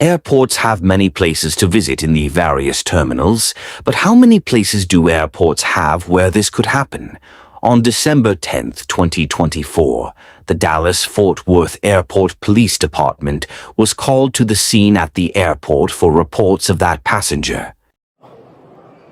Airports have many places to visit in the various terminals, but how many places do airports have where this could happen? On December 10th, 2024, the Dallas-Fort Worth Airport Police Department was called to the scene at the airport for reports of that passenger.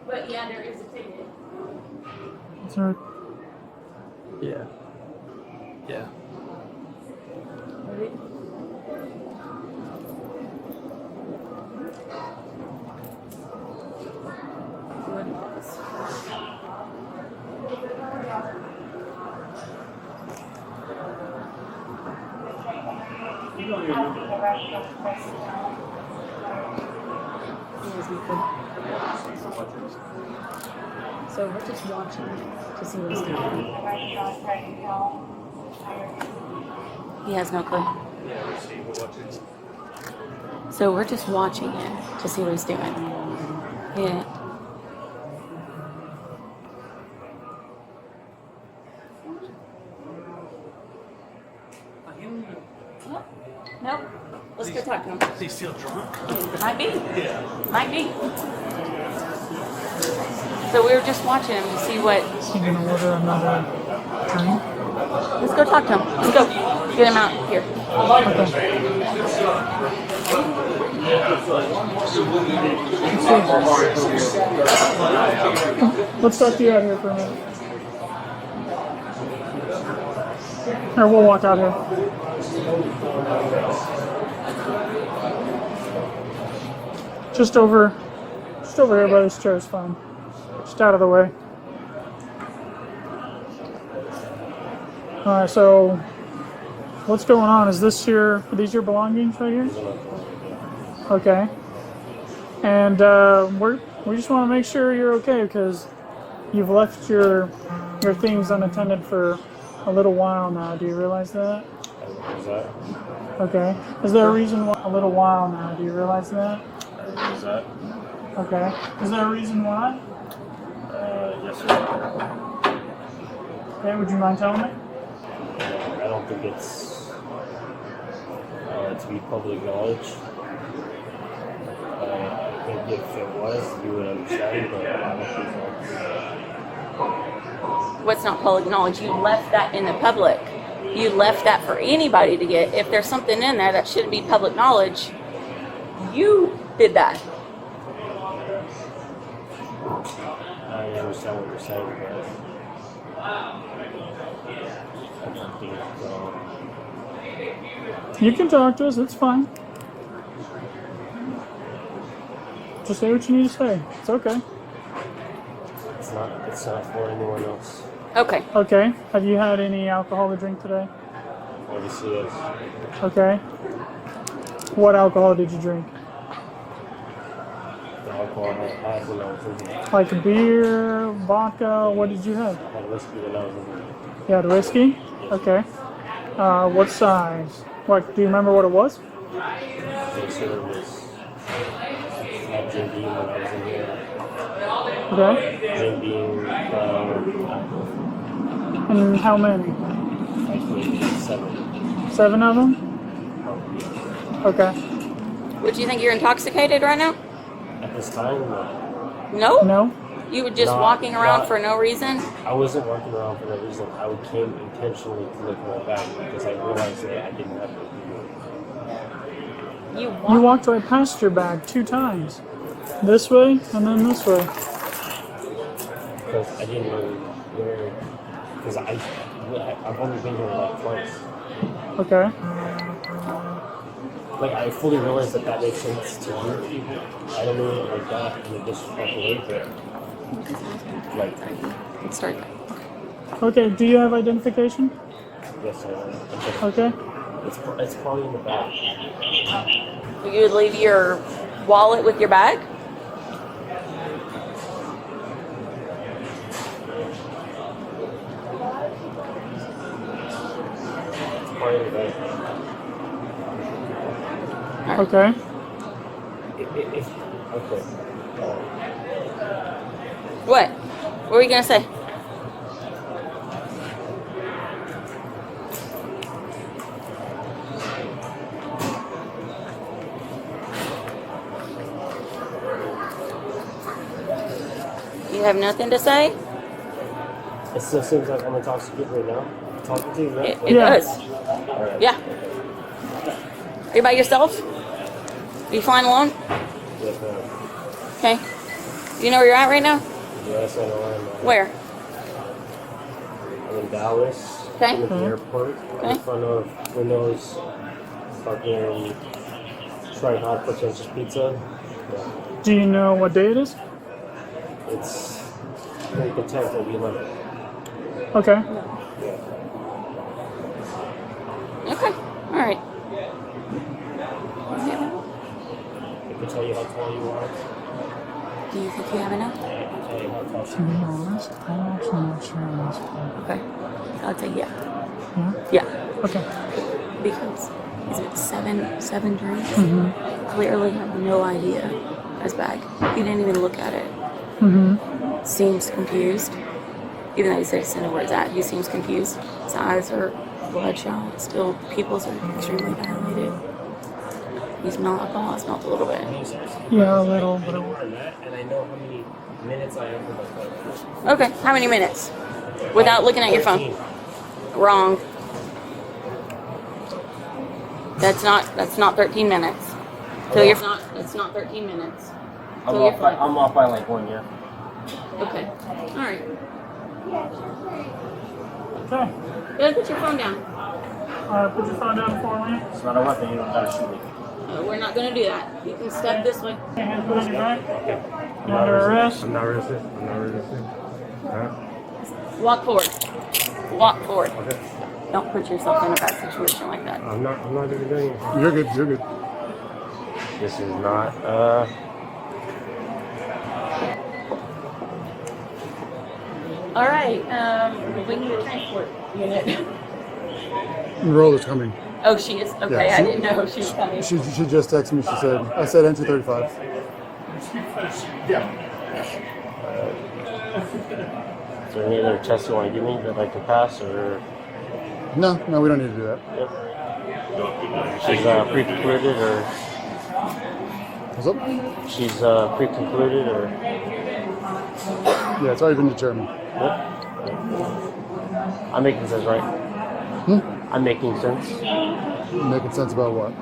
But yeah, there is a ticket. Sir. Yeah. Yeah. So we're just watching to see what he's doing. He has no clue. So we're just watching it to see what he's doing. Yeah. Nope. Let's go talk to him. Is he still drunk? Might be. Yeah. Might be. So we were just watching him to see what. Is he gonna order another drink? Let's go talk to him. Let's go. Get him out here. Okay. Let's talk to you out here for a minute. Or we'll walk out here. Just over here by this chair is fine. Just out of the way. Alright, so what's going on? Are these your belongings right here? Okay. And we just want to make sure you're okay because you've left your things unattended for a little while now. Do you realize that? Okay. Is there a reason why? A little while now. Do you realize that? Is that? Okay. Is there a reason why? Yes, sir. Okay, would you mind telling me? I don't think it's to be public knowledge. I think if it was, you would understand, but I don't think so. What's not public knowledge? You left that in the public. You left that for anybody to get. If there's something in there that shouldn't be public knowledge, you did that. I understand what you're saying, but I don't think You can talk to us. It's fine. Just say what you need to say. It's okay. it's not for anyone else. Okay. Okay. Have you had any alcohol to drink today? Obviously, yes. Okay. What alcohol did you drink? The alcohol I had when I was in there. Like beer, vodka, what did you have? I had whiskey when I was in there. You had whiskey? Okay. What size? What, do you remember what it was? They said it was Jim Beam when I was in here. Okay. Jim Beam, And how many? like 7. 7 of them? Okay. Would you think you're intoxicated right now? At this time, No? No? You were just Not- walking around not- for no reason? I wasn't walking around for no reason. I came intentionally to look at my back because I realized that I didn't have to. You walked right past your bag 2 times. This way and then this way. Because I didn't know where. Because I've only been here like twice. Okay. Like, I fully realize that makes sense to other people. I don't mean it like that in a disrespectful way, but like, Let's start. Okay, do you have identification? yes, I Okay. It's probably in the back. You would leave your wallet with your bag? It's probably in the back. Okay. Okay. What? What were you going to say? You have nothing to say? It still seems like I'm intoxicated right now. Talking to you, right? It Yeah. does. Yeah. Are you by yourself? Are you flying alone? Yes, ma'am. Okay. Do you know where you're at right now? Yes, I know where I'm at. Where? I'm in Dallas. Okay. I'm at the airport. Okay. In front of Windows. Fucking trying hot pretentious pizza. Yeah. Do you know what day it is? It's I think the 10th will be Monday. Okay. Okay. All right. I can tell you how tall you are. Do you think you have enough? I can tell you how tall To be honest, I'm actually not sure on this one. Okay. I'll say yeah. Yeah? Yeah. Okay. Because is it seven drinks? Clearly have no idea his bag. He didn't even look at it. Seems confused. Even though he said he knew where it's at, he seems confused. His eyes are bloodshot. Still, pupils are extremely dilated. He smelled alcohol. I smelled a little bit. Yeah, a little, but more than that, and I know how many minutes I have for my flight. Okay. How many minutes? Without looking at your phone. 13. Wrong. That's not 13 minutes. So you're not. It's not 13 minutes. I'm So you're off by, fine. I'm off by like 1 year. Okay. All right. okay. Go put your phone down. Put your phone down for me. It's not a weapon, you don't gotta shoot me. We're not going to do that. You can step this way. Hands behind your back. Okay. You under arrest. I'm not resisting. I'm not resisting. Huh? Walk forward. Walk forward. Okay. Don't put yourself in a bad situation like that. I'm not even doing it. You're good. You're good. This is not, All right. We need a transport unit. Roller's coming. Oh, she is. Okay, Yeah, I didn't know she was coming. She just texted me. She said, I said entry 35. is there any other tests you want to give me that I can pass, or? No, we don't need to do that. Yep. She's pre-concluded, or? What's up? She's pre-concluded, or? Yeah, it's already been determined. Yep. I'm making sense, right? I'm making sense. Making sense about what?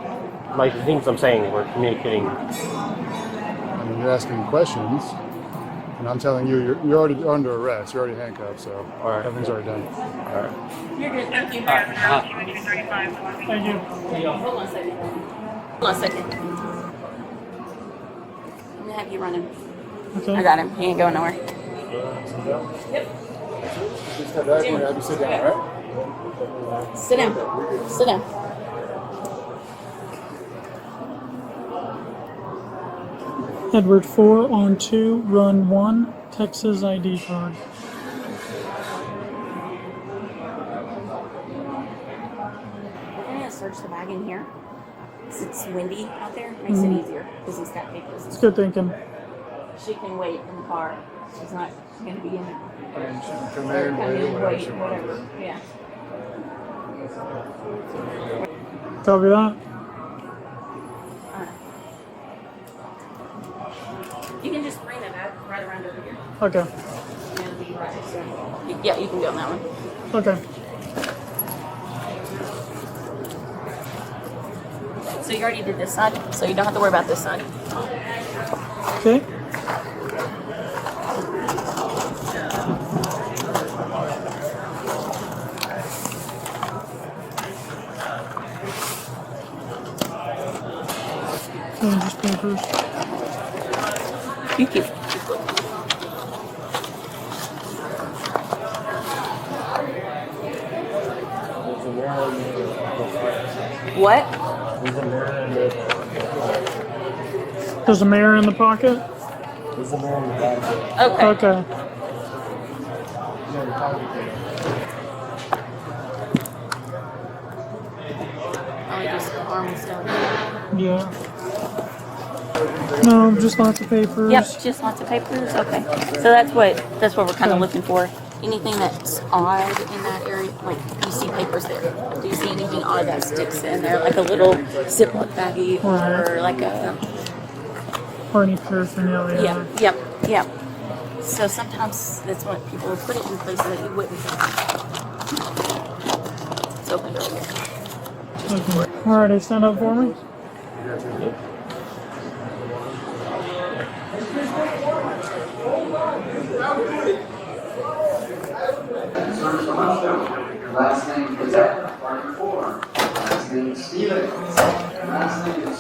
Like the things I'm saying, we're communicating. I mean, you're asking me questions, and I'm telling you, you're already under arrest. You're already handcuffed, so All right. everything's already done. All right. You're good. Thank you. Thank you. Hold on a second. Hold on a second. I'm gonna have you running. Okay. I got him. He ain't going nowhere. Yep. Just step back and have you sit down, all right? Sit down. Sit down. Edward 4 on 2, run 1, Texas ID card. We're gonna search the bag in here. 'Cause it's windy out there. Makes it easier because he's got papers. It's good thinking. She can wait in the car. She's not gonna be in it. Come in, Come in, wait, whatever. Yeah. Copy that. Alright. You can just bring that back right around over here. Okay. And it'll be right next to it. Yeah, you can go on that one. Okay. So you already did this side, so you don't have to worry about this side. Okay. Just papers. You keep. There's a mirror in the What? There's a mirror in the There's a mirror in the pocket. There's a mirror in the bag. Okay. Okay. Oh, just arm stuff. Yeah. No, just lots of papers. Yep, just lots of papers. Okay, so that's what we're kind of looking for. Anything that's odd in that area, like you see papers there. Do you see anything odd that sticks in there, like a little Ziploc baggie or like a Or any paraphernalia. yep. So sometimes that's what people will put it in places that you wouldn't think. It's open earlier. Alrighty, stand up for me. Last name is Partner 4. Last name is Steven. Last name is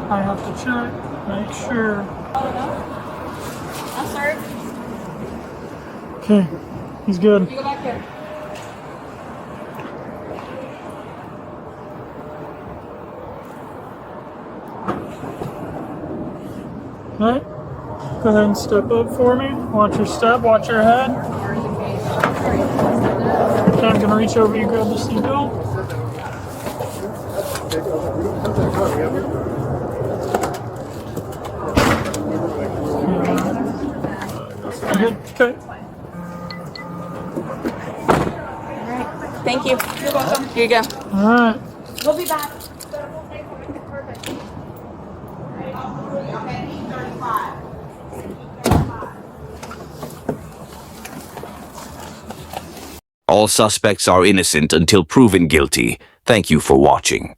I have to check, make sure. I'm sorry. Okay, he's good. You go back here. Alright, go ahead and step up for me. Watch your step, watch your head. Okay, I'm gonna reach over you, grab the seatbelt. Good. Okay. Thank you. You're welcome. Here you go. All right. We'll be back. All suspects are innocent until proven guilty. Thank you for watching.